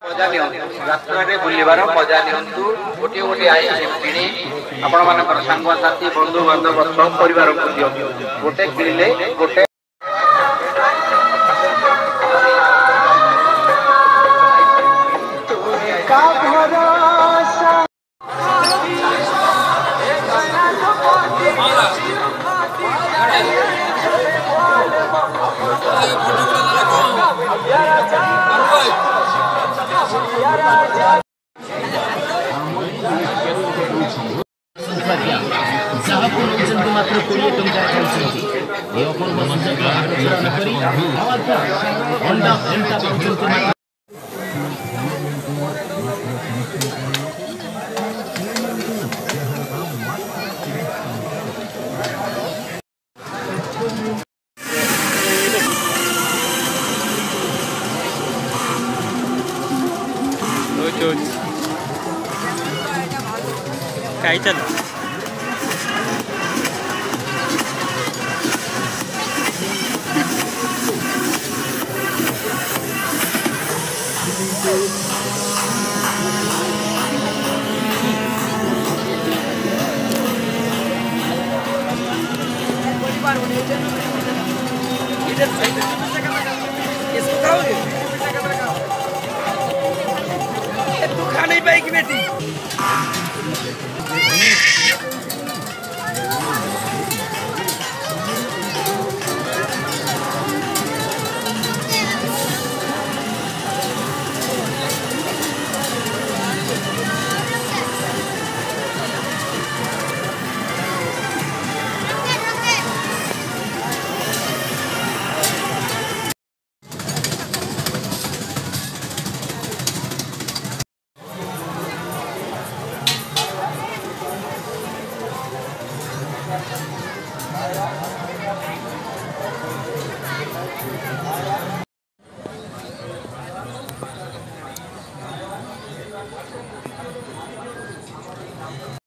मजा यात्रा बुलवार मजा नियंतु गोटे गोटे आइसक्रीम किणी आपण मानकर सांग साथी बंधु बांधव सब परिवार को दियो गोटे किणिले गोटे मात्र 20 टंका काय चल तू खा नहीं पाएगी बेटी।